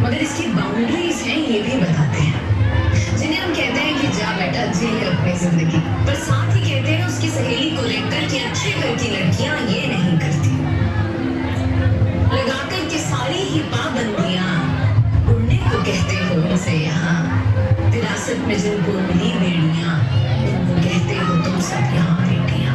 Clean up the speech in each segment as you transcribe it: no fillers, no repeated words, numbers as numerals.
मगर इसकी बाउंड्रीज हैं ये भी बताते हैं, जिन्हें हम कहते हैं कि जा बेटा जी अपनी जिंदगी, पर साथ ही कहते हैं उसकी सहेली को लेकर कि अच्छे घर की लड़कियां ये नहीं करती। लगाकर के सारी ही पाबंदियां उड़ने को कहते हो उनसे यहाँ, विरासत में जिनको मिली बेड़ियां उनको कहते हो तुम सब यहाँ बेटियां।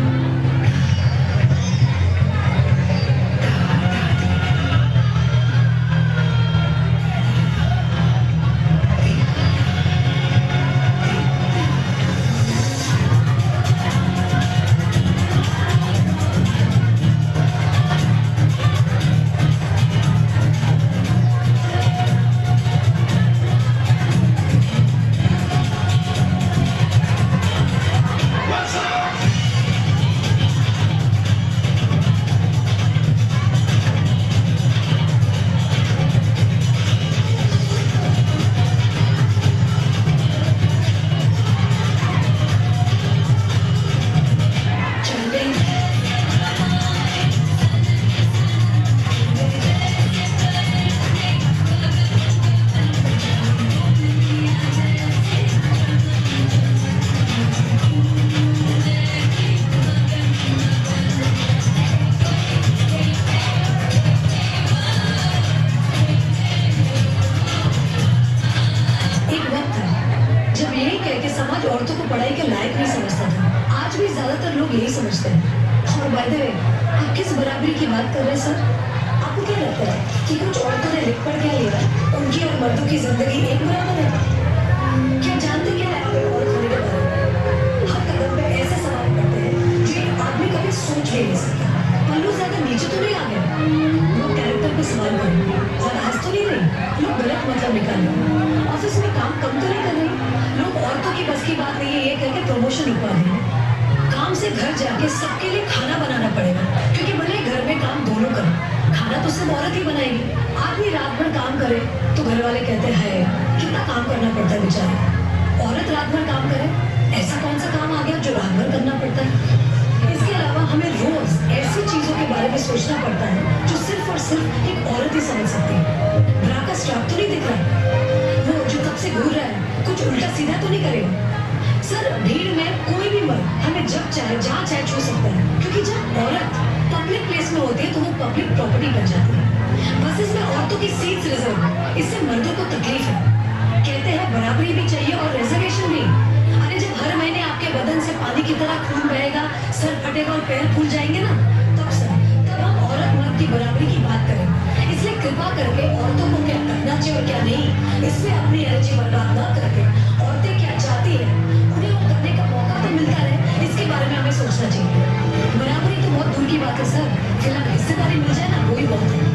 समाज औरतों को पढ़ाई के लायक नहीं समझता था, आज भी ज्यादातर लोग यही समझते हैं। और बाय द वे, आप किस बराबरी की बात कर रहे हैं सर? आपको क्या लगता है कि कुछ औरतों ने लिख पढ़ क्या लिया, उनकी और मर्दों की जिंदगी एक बराबर है? क्या जानते क्या है आप औरत होने के बारे में? हर कदम पे ऐसे सवाल करते हैं जो एक आदमी कभी सोच भी नहीं सकता। पल्लू ज्यादा नीचे तो नहीं आ गया, लोग कैरेक्टर पे सवाल करें, ज्यादा हंस तो नहीं रही, लोग गलत मतलब निकाल रहे, ऑफिस में काम कम तो नहीं कर रहे, लोग औरतों की बस की बात नहीं है ये कहकर प्रमोशन रुकवा दें, काम से घर जाके सबके लिए खाना बनाना पड़ेगा, क्योंकि भले घर में काम दोनों करें, खाना तो सिर्फ औरत ही बनाएगी। आदमी रात भर काम करे तो घर वाले कहते हैं कितना काम करना पड़ता है बेचारे। औरत रात भर काम करे, ऐसा कौन सा काम आ गया जो रात भर करना पड़ता है? इसके अलावा हमें रोज ऐसी चीजों के बारे में सोचना पड़ता है जो सिर्फ और सिर्फ एक औरत ही समझ सकती है। ब्रा का स्ट्रैप तो नहीं दिख रहा, वो जो तब से घूर रहा है कुछ उल्टा सीधा तो नहीं करेगा? सर, भीड़ में कोई भी मर्द हमें जब चाहे जहाँ चाहे छू सकता है, क्योंकि जब औरत पब्लिक प्लेस में होती है तो वो पब्लिक प्रॉपर्टी बन जाती है। बसेस में औरतों की सीट्स रिजर्व है, इससे मर्दों को तकलीफ है। कहते हैं बराबरी भी चाहिए और रिजर्वेशन भी। अरे जब हर महीने आपके बदन से पानी की तरह खून बहेगा, सर फटेगा और पैर फूल जाएंगे ना, तब हम औरत मर्द की बराबरी की बात करें। इसलिए कृपा करके औरतों को क्या करना चाहिए और क्या नहीं, इसमें अपनी एनर्जी बर्बाद न करके औरतें क्या चाहती है उन्हें वो करने का मौका तो मिलता रहे, इसके बारे में हमें सोचना चाहिए। बराबरी तो बहुत दूर की बात है सर, फिलहाल हिस्सेदारी मिल जाए ना वही बहुत है।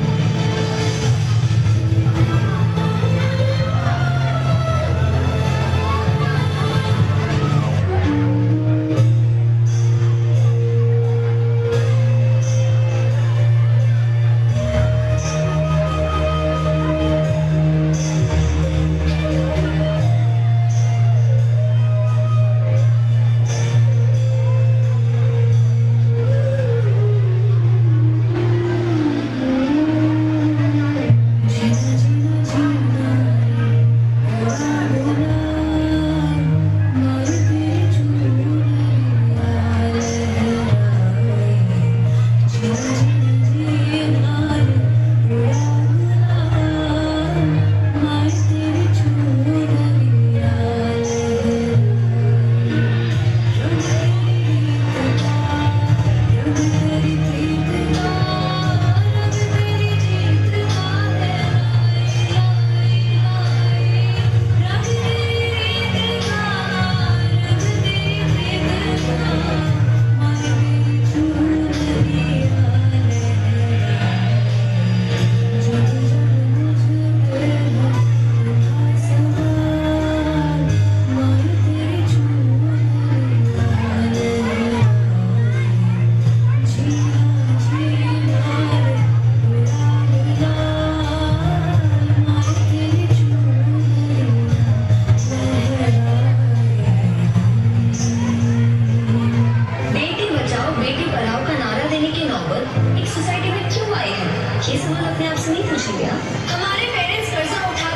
ये सवाल अपने आप से नहीं पूछेंगे आप? हमारे पेरेंट्स कर्जा उठा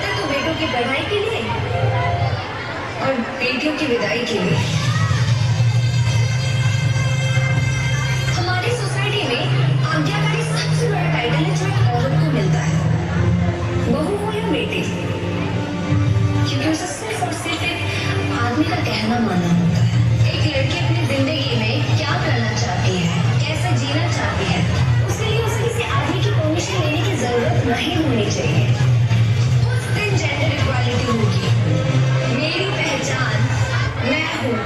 पढ़ाई के लिए और बेटियों की विदाई के लिए। हमारी सोसाइटी में आज्ञाकारी सबसे बड़ा टाइटल है जो एक औरत को मिलता है, बहू हो या बेटी, क्योंकि उसे सिर्फ और सिर्फ एक आदमी का कहना मानना होता है। एक लड़की अपनी जिंदगी में क्या करना चाहती है, कैसे जीना चाहती है, उसके लिए उसे किसी आदमी की परमिशन लेने की जरूरत नहीं होनी चाहिए। उस दिन जेंडर इक्वालिटी होगी। मेरी पहचान मैं हूँ।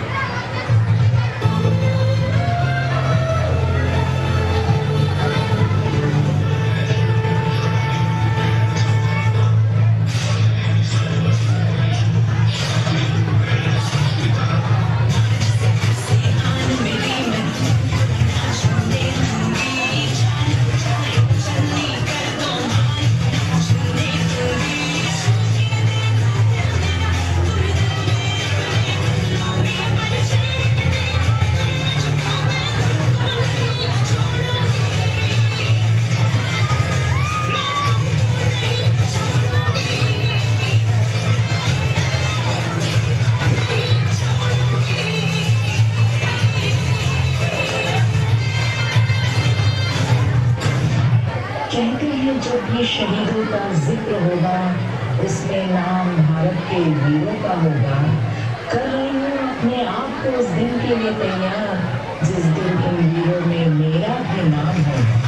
कहते हैं जब भी शहीदों का जिक्र होगा उसमें नाम भारत के वीरों का होगा। कर रही हूँ अपने आप को उस दिन के लिए तैयार जिस दिन इन वीरों में मेरा भी नाम होगा।